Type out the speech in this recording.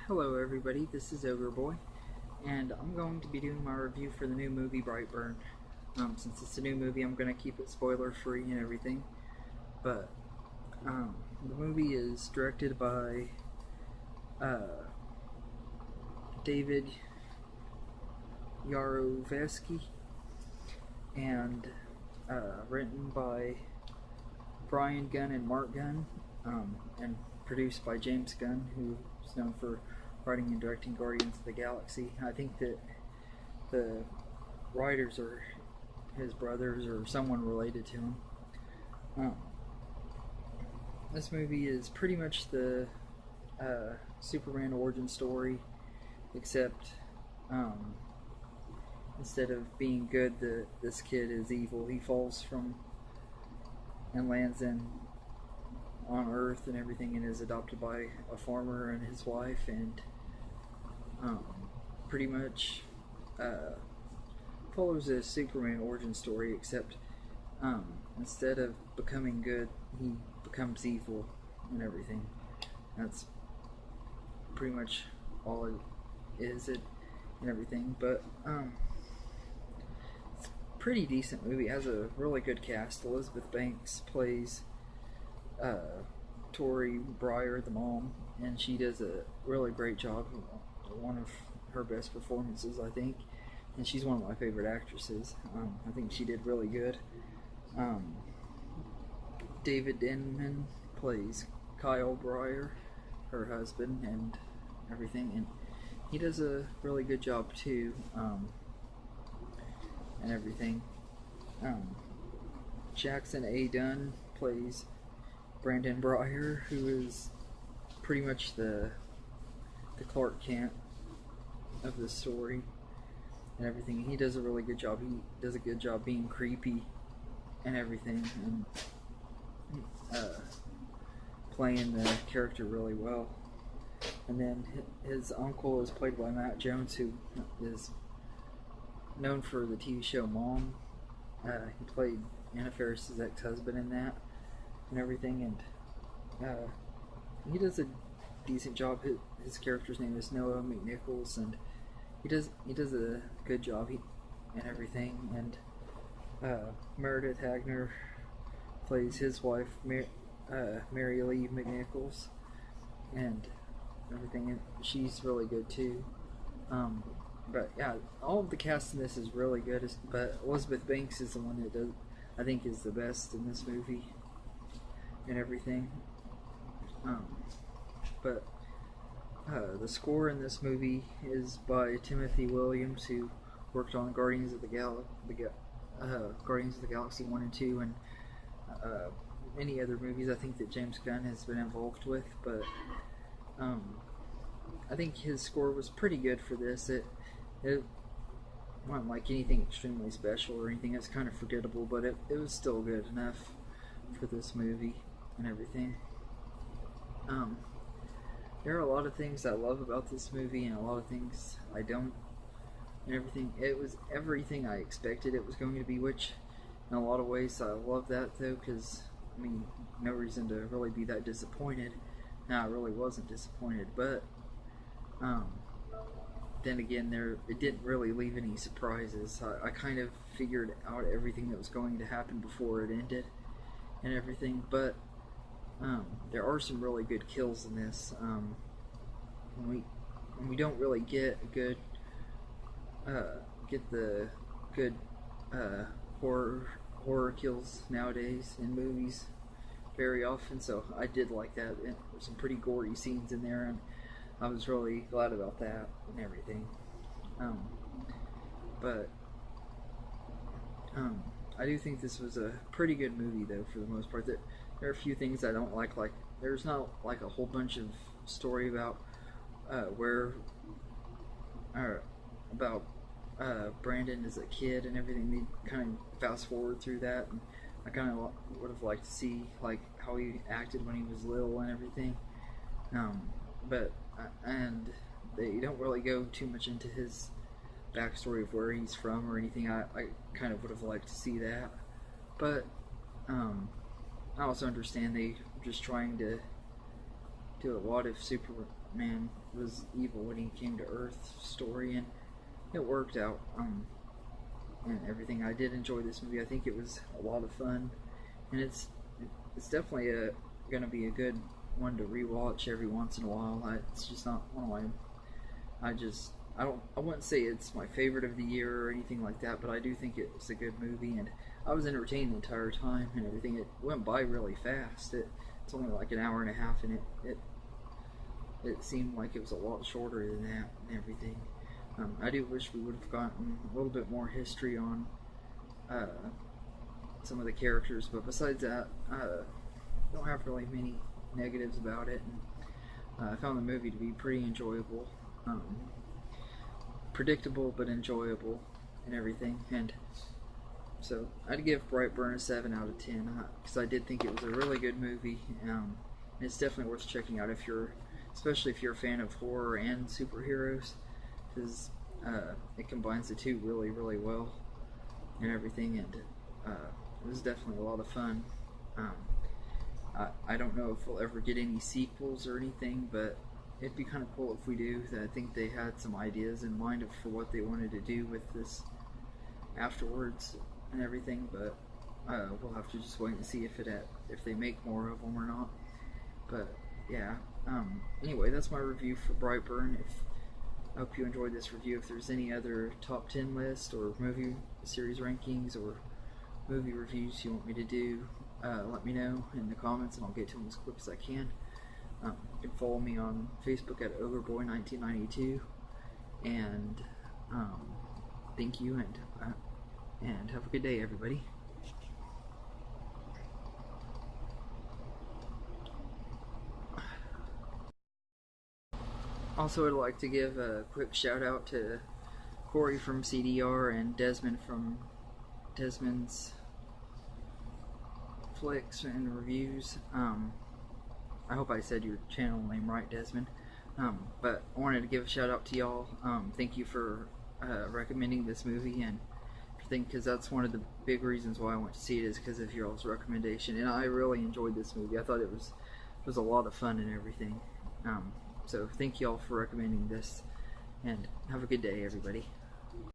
Hello everybody, this is Ogre Boy, and I'm going to be doing my review for the new movie Brightburn. Since it's a new movie, I'm going to keep it spoiler free and everything, but the movie is directed by David Yarovesky and written by Brian Gunn and Mark Gunn, and produced by James Gunn, who is known for writing and directing Guardians of the Galaxy. I think that the writers are his brothers or someone related to him. This movie is pretty much the Superman origin story, except instead of being good, this kid is evil. He falls from and lands on Earth and everything, and is adopted by a farmer and his wife, and pretty much follows a Superman origin story, except instead of becoming good, he becomes evil and everything. That's pretty much all it is, and everything. But it's a pretty decent movie. It has a really good cast. Elizabeth Banks plays Tori Breyer, the mom, and she does a really great job. One of her best performances, I think, and she's one of my favorite actresses. I think she did really good. David Denman plays Kyle Breyer, her husband, and everything, and he does a really good job too, and everything. Jackson A. Dunn plays Brandon Breyer, who is pretty much the Clark Kent of the story and everything. He does a really good job. He does a good job being creepy and everything, and playing the character really well. And then his uncle is played by Matt Jones, who is known for the TV show Mom. He played Anna Faris's ex-husband in that and everything, and he does a decent job. His character's name is Noah McNichols, and he does a good job and everything. And Meredith Hagner plays his wife, Mary Lee McNichols, and everything, and she's really good too. But yeah, all of the cast in this is really good, but Elizabeth Banks is the one that I think is the best in this movie and everything. But the score in this movie is by Timothy Williams, who worked on Guardians of the Galaxy 1 and 2, and many other movies I think that James Gunn has been involved with. But I think his score was pretty good for this. It wasn't like anything extremely special or anything. It's kind of forgettable, but it was still good enough for this movie and everything. There are a lot of things I love about this movie, and a lot of things I don't, and everything. It was everything I expected it was going to be, which in a lot of ways I love that, though, because I mean, no reason to really be that disappointed. No, I really wasn't disappointed, but then again, it didn't really leave any surprises. I kind of figured out everything that was going to happen before it ended and everything, but there are some really good kills in this. When we don't really get the good horror kills nowadays in movies very often, so I did like that. There's some pretty gory scenes in there, and I was really glad about that and everything. But I do think this was a pretty good movie, though, for the most part. There are a few things I don't like there's not like a whole bunch of story about about Brandon as a kid and everything. They kind of fast forward through that, and I kind of would have liked to see like how he acted when he was little and everything. And they don't really go too much into his backstory of where he's from or anything. I kind of would have liked to see that, but I also understand they were just trying to do a what if man was evil when he came to Earth story, and it worked out. And everything. I did enjoy this movie. I think it was a lot of fun, and it's definitely going to be a good one to rewatch every once in a while. It's just not one of my. I wouldn't say it's my favorite of the year or anything like that, but I do think it's a good movie, and I was entertained the entire time and everything. It went by really fast. It's only like an hour and a half, and it seemed like it was a lot shorter than that and everything. I do wish we would have gotten a little bit more history on some of the characters, but besides that, don't have really many negatives about it. And I found the movie to be pretty enjoyable, predictable but enjoyable and everything. And so I'd give Brightburn a 7 out of 10 because I did think it was a really good movie. And it's definitely worth checking out especially if you're a fan of horror and superheroes, because it combines the two really, really well and everything. And it was definitely a lot of fun. I don't know if we'll ever get any sequels or anything, but it'd be kind of cool if we do. I think they had some ideas in mind for what they wanted to do with this afterwards and everything, but we'll have to just wait and see if they make more of them or not. But yeah, anyway, that's my review for Brightburn. I hope you enjoyed this review. If there's any other top 10 list or movie series rankings or movie reviews you want me to do, let me know in the comments and I'll get to them as quick as I can. You can follow me on Facebook at OgreBoy1992, and thank you, and have a good day, everybody. Also, I'd like to give a quick shout out to Corey from CDR and Desmond from Desmond's Flicks and Reviews. I hope I said your channel name right, Desmond. But I wanted to give a shout out to y'all. Thank you for recommending this movie and everything, because that's one of the big reasons why I went to see it, is because of y'all's recommendation. And I really enjoyed this movie. I thought it was a lot of fun and everything. So thank y'all for recommending this, and have a good day, everybody.